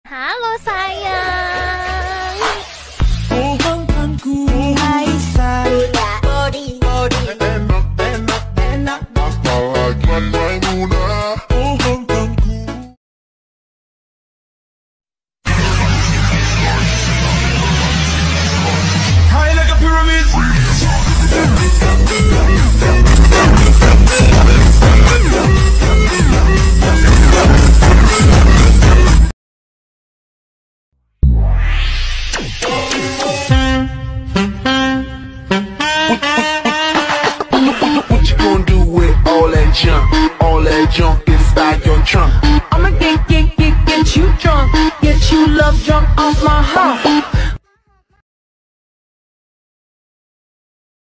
Halo sayang. Bohongkanku hai sayang. Body enak apalagi Maimunah. Bohongkanku. High like a pyramid. What you gonna do with all that junk inside your trunk? I'ma get you drunk, get you love drunk off my heart.